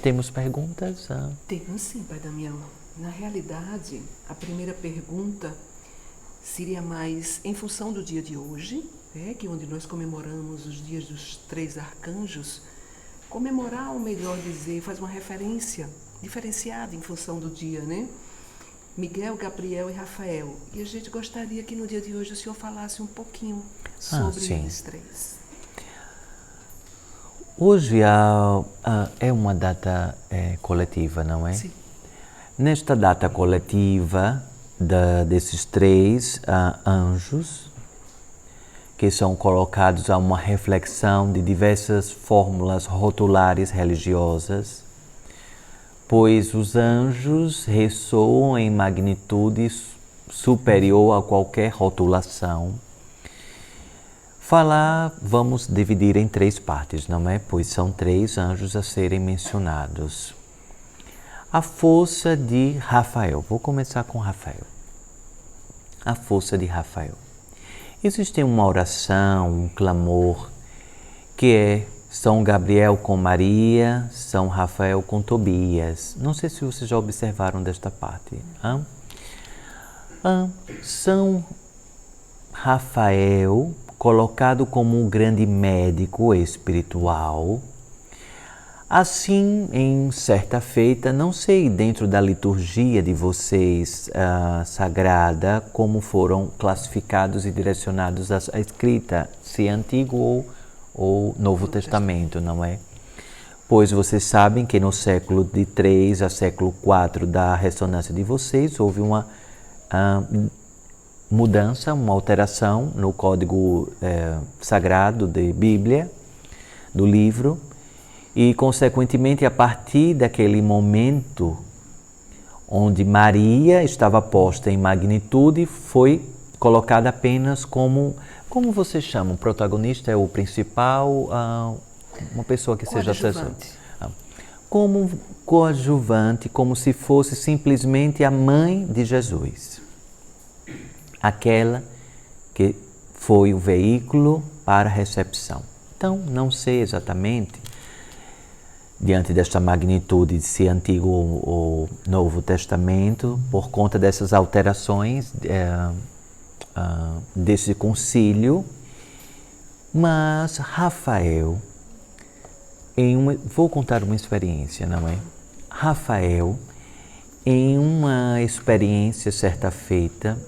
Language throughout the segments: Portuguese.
Temos perguntas? Temos sim, Pai Damião. Na realidade, a primeira pergunta seria mais em função do dia de hoje, que onde nós comemoramos os dias dos 3 arcanjos. Comemorar, ou melhor dizer, faz uma referência diferenciada em função do dia, né? Miguel, Gabriel e Rafael. E a gente gostaria que no dia de hoje o senhor falasse um pouquinho sobre eles três. Hoje é uma data coletiva, não é? Sim. Nesta data coletiva desses 3 anjos, que são colocados a uma reflexão de diversas fórmulas rotulares religiosas, pois os anjos ressoam em magnitude superior a qualquer rotulação. Vamos dividir em 3 partes, não é? Pois são 3 anjos a serem mencionados. A força de Rafael. Vou começar com Rafael. A força de Rafael. Existe uma oração, um clamor, que é São Gabriel com Maria, São Rafael com Tobias. Não sei se vocês já observaram desta parte. São Rafael, colocado como um grande médico espiritual. Assim, em certa feita, não sei dentro da liturgia de vocês sagrada como foram classificados e direcionados à escrita, se é Antigo ou Novo Testamento, não é? Pois vocês sabem que no século de 3 a século 4 da ressonância de vocês houve uma mudança, uma alteração no código sagrado de Bíblia, do livro. E, consequentemente, a partir daquele momento onde Maria estava posta em magnitude, foi colocada apenas como vocês chamam? Protagonista é o principal, uma pessoa que seja coadjuvante. Como coadjuvante, como se fosse simplesmente a mãe de Jesus. Aquela que foi o veículo para a recepção. Então, não sei exatamente diante desta magnitude de se Antigo ou Novo Testamento, por conta dessas alterações desse concílio, mas Rafael, vou contar uma experiência, não é? Rafael, em uma experiência certa feita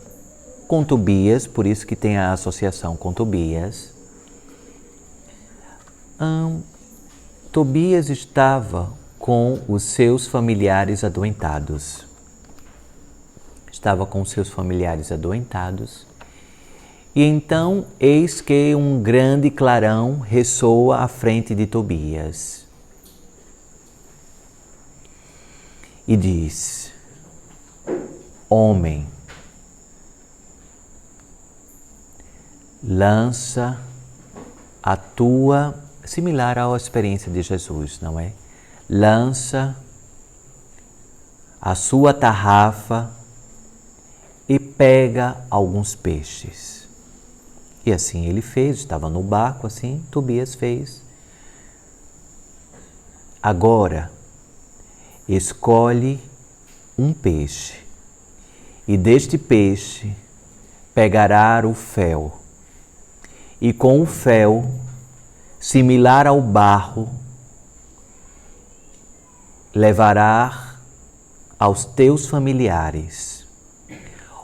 com Tobias, por isso que tem a associação com Tobias, Tobias estava com os seus familiares adoentados. E então, eis que um grande clarão ressoa à frente de Tobias. E diz: homem, lança a tua... Similar à experiência de Jesus, não é? Lança a sua tarrafa e pega alguns peixes. E assim ele fez, estava no barco, assim, Tobias fez. Agora, escolhe um peixe e deste peixe pegará o fel e com o fel similar ao barro, levará aos teus familiares.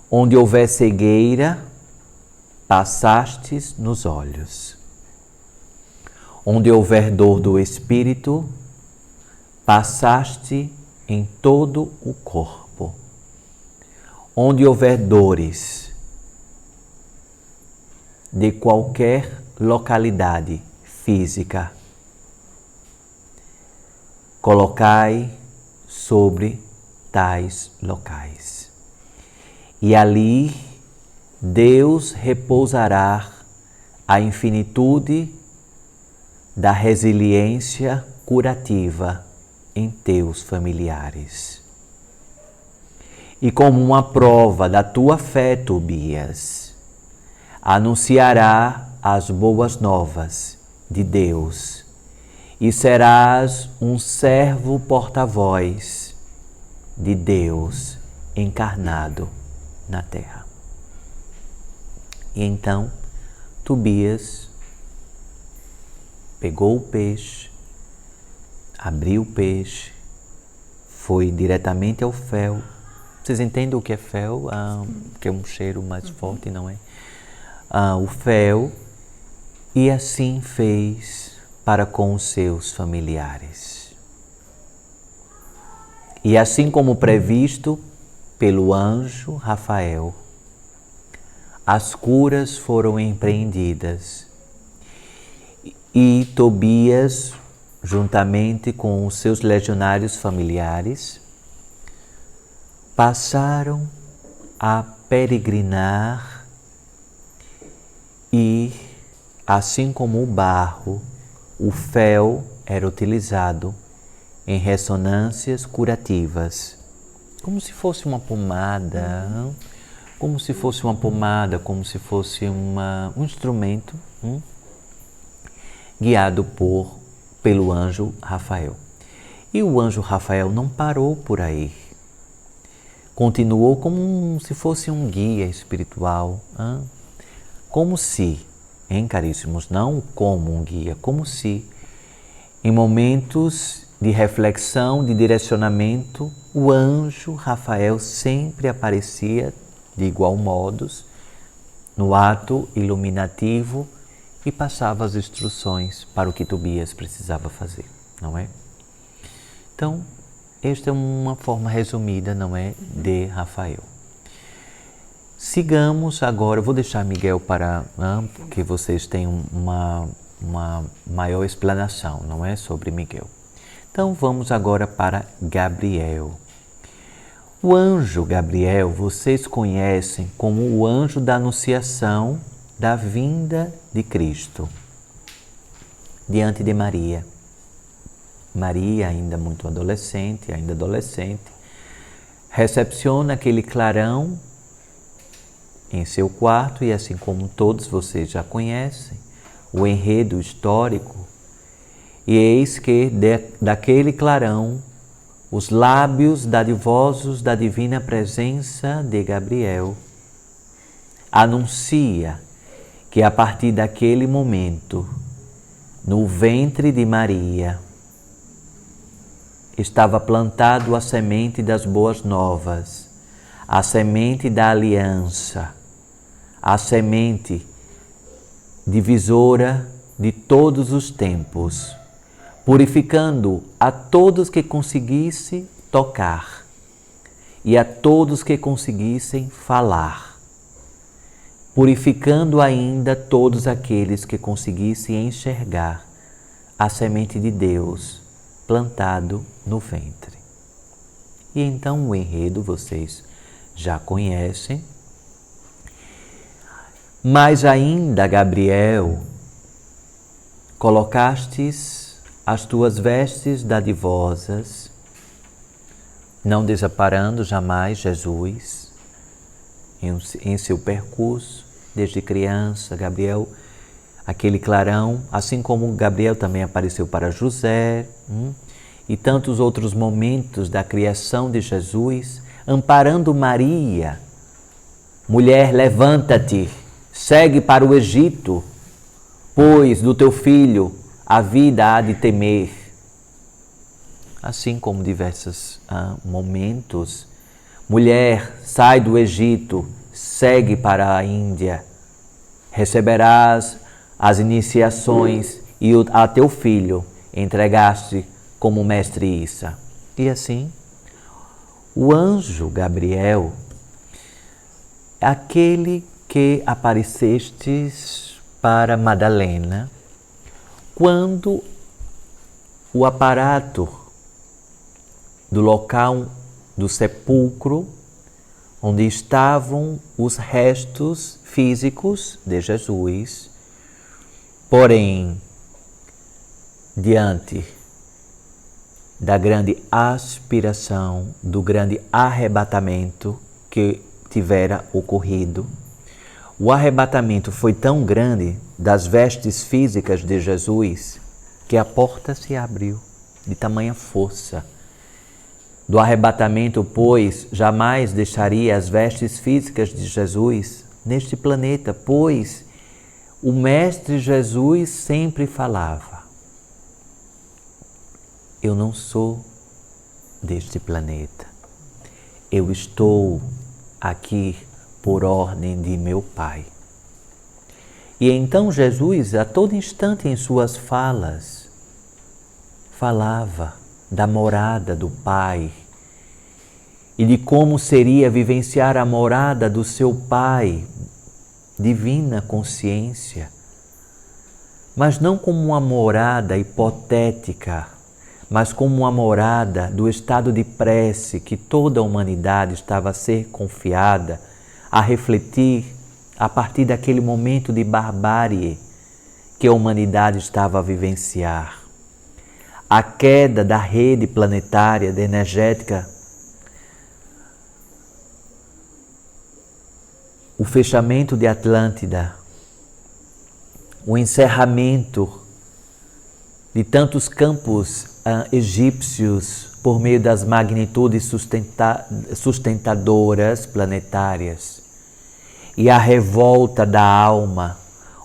Onde houver cegueira, passastes nos olhos. Onde houver dor do espírito, passaste em todo o corpo. Onde houver dores de qualquer localidade física, colocai sobre tais locais. E ali Deus repousará a infinitude da resiliência curativa em teus familiares. E como uma prova da tua fé, Tobias, anunciará as boas novas de Deus e serás um servo porta-voz de Deus encarnado na terra. E então Tobias pegou o peixe, abriu o peixe, foi diretamente ao fel. Vocês entendem o que é fel? Que é um cheiro mais forte, não é? O fel, e assim fez para com os seus familiares. E assim como previsto pelo anjo Rafael, as curas foram empreendidas e Tobias, juntamente com os seus legionários familiares, passaram a peregrinar e, assim como o barro, o fel era utilizado em ressonâncias curativas, como se fosse uma pomada, como se fosse um instrumento guiado pelo anjo Rafael. E o anjo Rafael não parou por aí. Continuou como se fosse um guia espiritual. Como se, caríssimos, não como um guia, como se em momentos de reflexão, de direcionamento, o anjo Rafael sempre aparecia de igual modo no ato iluminativo e passava as instruções para o que Tobias precisava fazer, não é? Então, esta é uma forma resumida, não é, de Rafael. Sigamos agora, vou deixar Miguel para, porque vocês têm uma maior explanação, não é, sobre Miguel. Então, vamos agora para Gabriel. O anjo Gabriel, vocês conhecem como o anjo da anunciação da vinda de Cristo diante de Maria. Maria, ainda adolescente, recepciona aquele clarão em seu quarto e, assim como todos vocês já conhecem, o enredo histórico, e eis que daquele clarão os lábios dadivosos da divina presença de Gabriel anuncia que a partir daquele momento, no ventre de Maria, estava plantado a semente das boas novas, a semente da aliança, a semente divisora de todos os tempos, purificando a todos que conseguissem tocar e a todos que conseguissem falar, purificando ainda todos aqueles que conseguissem enxergar a semente de Deus plantado no ventre. E então o enredo vocês já conhecem, mas ainda, Gabriel, colocastes as tuas vestes dadivosas, não desamparando jamais Jesus em seu percurso, desde criança, Gabriel, aquele clarão, assim como Gabriel também apareceu para José, e tantos outros momentos da criação de Jesus, amparando Maria. Mulher, levanta-te, segue para o Egito, pois do teu filho a vida há de temer. Assim como diversos momentos, mulher, sai do Egito, segue para a Índia, receberás as iniciações e a teu filho entregaste como mestre Issa. E assim, o anjo Gabriel, aquele que aparecestes para Madalena, quando o aparato do local do sepulcro, onde estavam os restos físicos de Jesus, porém, diante da grande aspiração, do grande arrebatamento que tivera ocorrido, o arrebatamento foi tão grande das vestes físicas de Jesus que a porta se abriu, de tamanha força. Do arrebatamento, pois, jamais deixaria as vestes físicas de Jesus neste planeta, pois o Mestre Jesus sempre falava: eu não sou deste planeta, eu estou aqui por ordem de meu Pai. E então Jesus, a todo instante em suas falas, falava da morada do Pai e de como seria vivenciar a morada do seu Pai, divina consciência, mas não como uma morada hipotética, mas como uma morada do estado de prece que toda a humanidade estava a ser confiada a refletir a partir daquele momento de barbárie que a humanidade estava a vivenciar. A queda da rede planetária, da energética, o fechamento de Atlântida, o encerramento de tantos campos egípcios por meio das magnitudes sustentadoras planetárias, e a revolta da alma,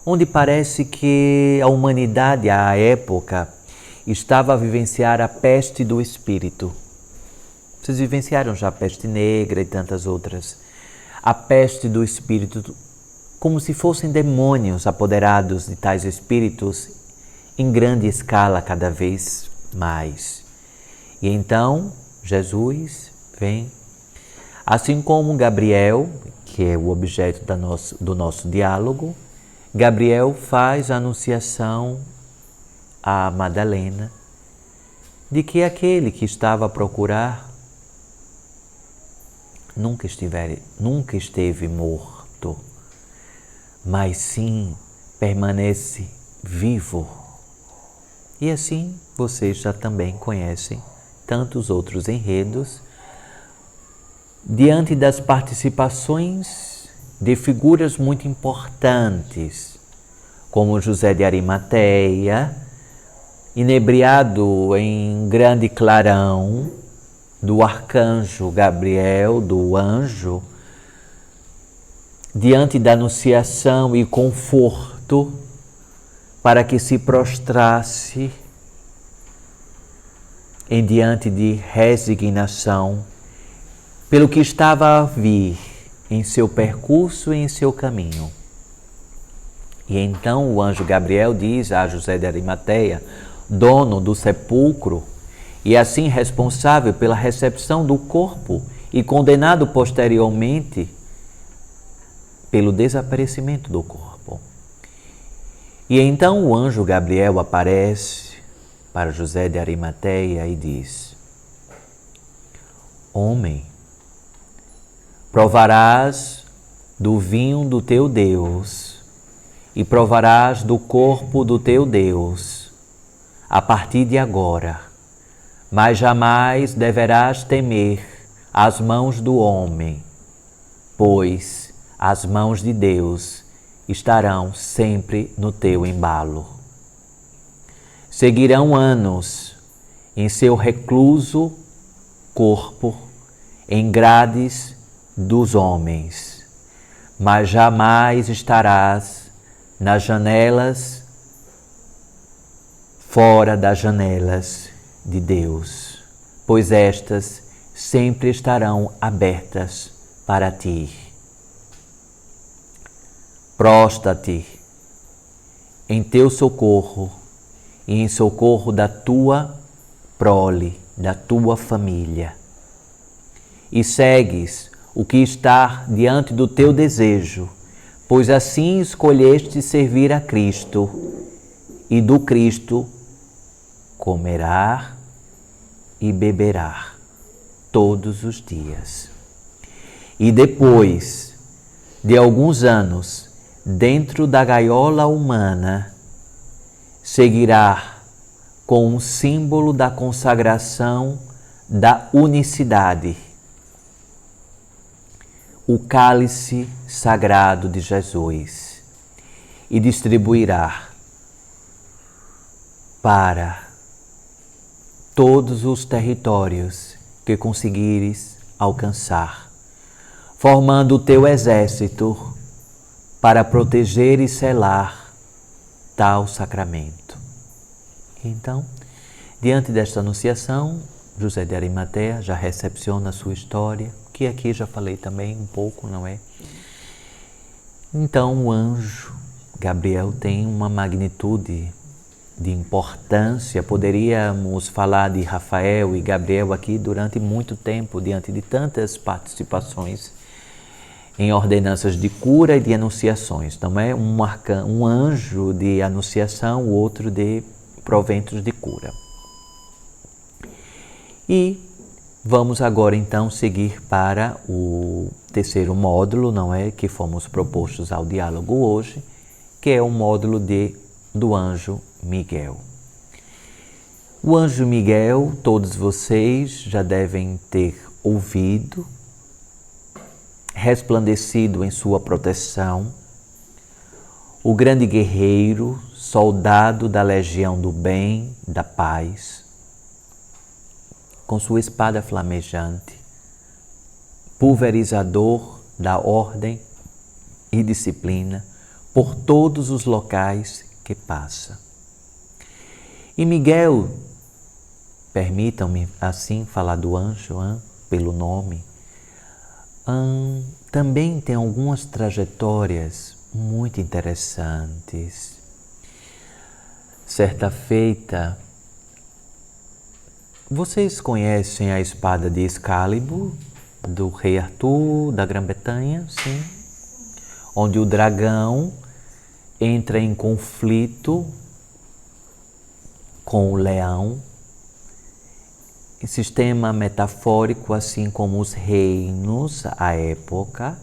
onde parece que a humanidade, à época, estava a vivenciar a peste do espírito. Vocês vivenciaram já a peste negra e tantas outras. A peste do espírito, como se fossem demônios apoderados de tais espíritos em grande escala cada vez mais. E então Jesus vem, assim como Gabriel, que é o objeto do nosso diálogo, Gabriel faz a anunciação a Madalena de que aquele que estava a procurar nunca esteve morto, mas sim permanece vivo. E assim vocês já também conhecem tantos outros enredos diante das participações de figuras muito importantes, como José de Arimateia, inebriado em grande clarão do arcanjo Gabriel, do anjo, diante da anunciação e conforto, para que se prostrasse em diante de resignação pelo que estava a vir em seu percurso e em seu caminho. E então o anjo Gabriel diz a José de Arimateia, dono do sepulcro e assim responsável pela recepção do corpo e condenado posteriormente pelo desaparecimento do corpo. E então o anjo Gabriel aparece para José de Arimateia e diz: homem, provarás do vinho do teu Deus e provarás do corpo do teu Deus a partir de agora, mas jamais deverás temer as mãos do homem, pois as mãos de Deus estarão sempre no teu embalo. Seguirão anos em seu recluso corpo, em grades dos homens, mas jamais estarás nas janelas, fora das janelas de Deus, pois estas sempre estarão abertas para ti. Prostra-te em teu socorro e em socorro da tua prole, da tua família, e segues o que está diante do teu desejo, pois assim escolheste servir a Cristo, e do Cristo comerá e beberá todos os dias. E depois de alguns anos, dentro da gaiola humana, seguirá com um símbolo da consagração da unicidade, o cálice sagrado de Jesus, e distribuirá para todos os territórios que conseguires alcançar, formando o teu exército para proteger e selar tal sacramento. Então, diante desta anunciação, José de Arimateia já recepciona a sua história, que aqui já falei também um pouco, não é? Então, o anjo Gabriel tem uma magnitude de importância. Poderíamos falar de Rafael e Gabriel aqui durante muito tempo, diante de tantas participações em ordenanças de cura e de anunciações. Não é um anjo de anunciação, o outro de proventos de cura. E vamos agora então seguir para o terceiro módulo, não é, que fomos propostos ao diálogo hoje, que é o módulo do anjo Miguel. O anjo Miguel, todos vocês já devem ter ouvido, resplandecido em sua proteção, o grande guerreiro, soldado da legião do bem, da paz, com sua espada flamejante, pulverizador da ordem e disciplina por todos os locais que passa. E Miguel, permitam-me assim falar do anjo, pelo nome, também tem algumas trajetórias muito interessantes. Certa feita, vocês conhecem a espada de Excalibur, do rei Arthur, da Grã-Bretanha, sim? Onde o dragão entra em conflito com o leão. Em sistema metafórico, assim como os reinos à época,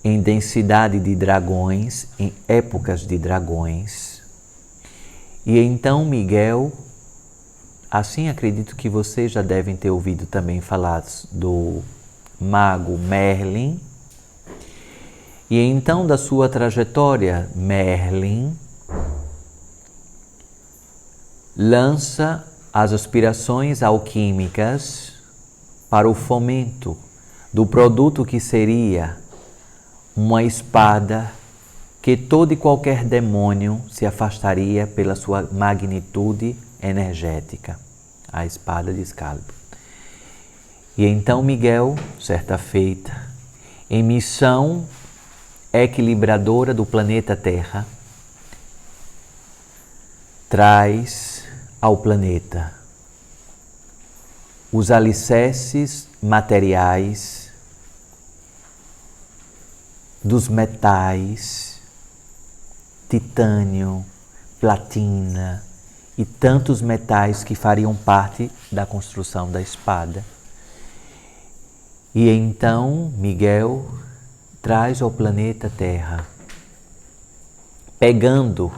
em densidade de dragões, em épocas de dragões. E então Miguel, assim acredito que vocês já devem ter ouvido também falar do mago Merlin. E então da sua trajetória, Merlin lança as aspirações alquímicas para o fomento do produto que seria uma espada que todo e qualquer demônio se afastaria pela sua magnitude energética, a espada de Excalibur. E então Miguel, certa feita, em missão equilibradora do planeta Terra, traz ao planeta os alicerces materiais dos metais, titânio, platina e tantos metais que fariam parte da construção da espada. E então Miguel traz ao planeta Terra, pegando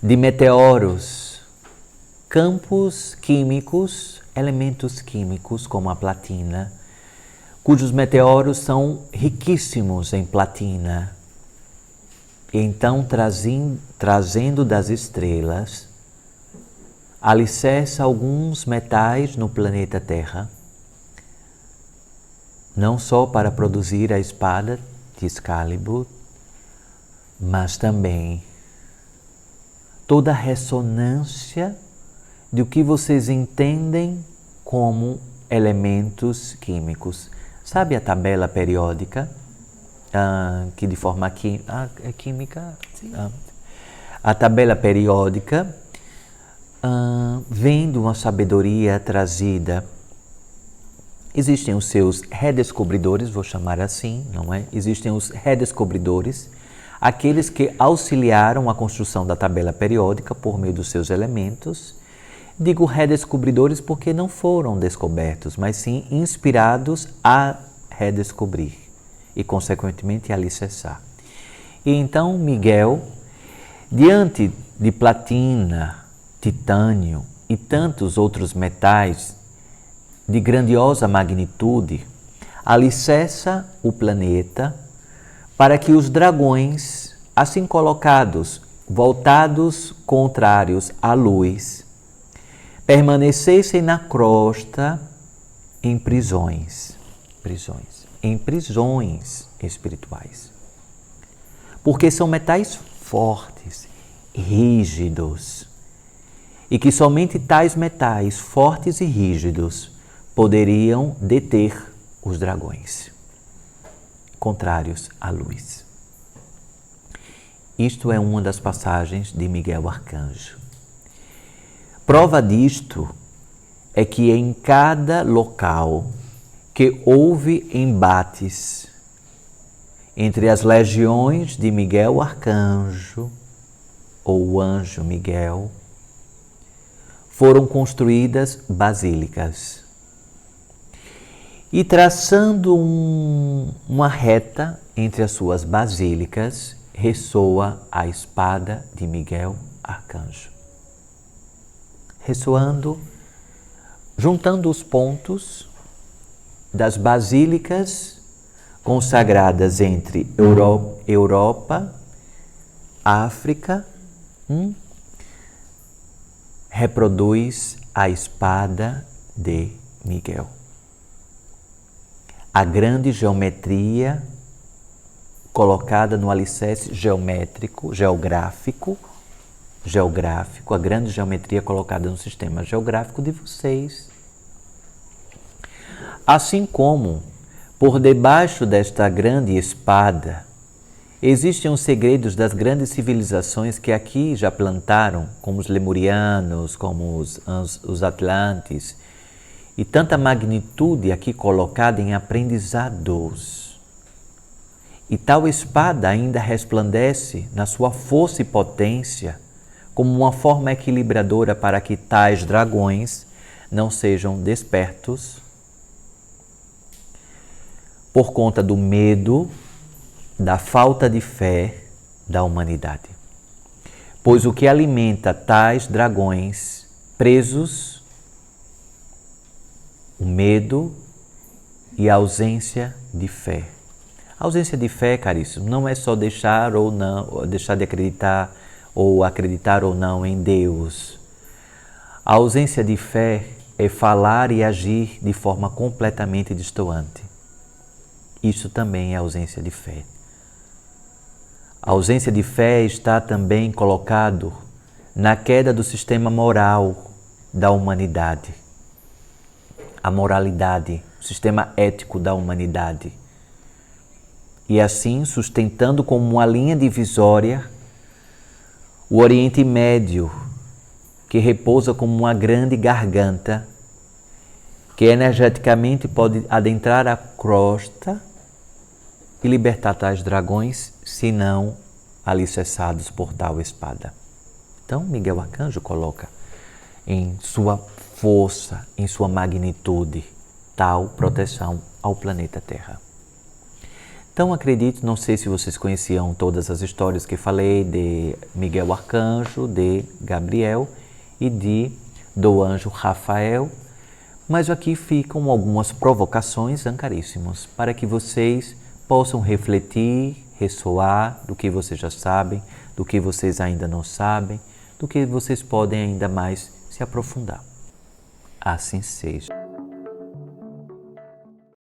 de meteoros, campos químicos, elementos químicos como a platina, cujos meteoros são riquíssimos em platina. E então, trazendo das estrelas, alicerça alguns metais no planeta Terra, não só para produzir a espada de Excalibur, mas também toda a ressonância do que vocês entendem como elementos químicos. Sabe a tabela periódica, que de forma química, a tabela periódica vem de uma sabedoria trazida. Existem os seus redescobridores, vou chamar assim, não é? Existem os redescobridores, aqueles que auxiliaram a construção da tabela periódica por meio dos seus elementos. Digo redescobridores porque não foram descobertos, mas sim inspirados a redescobrir e, consequentemente, a alicerçar. E então Miguel, diante de platina, titânio e tantos outros metais de grandiosa magnitude, alicerça o planeta para que os dragões, assim colocados, voltados contrários à luz, permanecessem na crosta em prisões espirituais. Porque são metais fortes, rígidos, e que somente tais metais fortes e rígidos poderiam deter os dragões, contrários à luz. Isto é uma das passagens de Miguel Arcanjo. Prova disto é que em cada local que houve embates entre as legiões de Miguel Arcanjo ou o anjo Miguel, foram construídas basílicas. E traçando uma reta entre as suas basílicas, ressoa a espada de Miguel Arcanjo. Ressoando, juntando os pontos das basílicas consagradas entre Europa, África, reproduz a espada de Miguel. A grande geometria colocada no alicerce geográfico, a grande geometria colocada no sistema geográfico de vocês. Assim como, por debaixo desta grande espada, existem os segredos das grandes civilizações que aqui já plantaram, como os lemurianos, como os atlantes, e tanta magnitude aqui colocada em aprendizados. E tal espada ainda resplandece na sua força e potência como uma forma equilibradora para que tais dragões não sejam despertos por conta do medo, da falta de fé da humanidade. Pois o que alimenta tais dragões presos, o medo e a ausência de fé. A ausência de fé, caríssimo, não é só deixar de acreditar ou acreditar ou não em Deus. A ausência de fé é falar e agir de forma completamente destoante. Isso também é ausência de fé. A ausência de fé está também colocado na queda do sistema moral da humanidade. A moralidade, o sistema ético da humanidade. E assim, sustentando como uma linha divisória o Oriente Médio, que repousa como uma grande garganta, que energeticamente pode adentrar a crosta e libertar tais dragões, se não alicerçados por tal espada. Então, Miguel Arcanjo coloca em sua força, em sua magnitude, tal proteção ao planeta Terra. Então, acredito, não sei se vocês conheciam todas as histórias que falei de Miguel Arcanjo, de Gabriel e do anjo Rafael, mas aqui ficam algumas provocações, caríssimos, para que vocês possam refletir, ressoar do que vocês já sabem, do que vocês ainda não sabem, do que vocês podem ainda mais se aprofundar. Assim seja.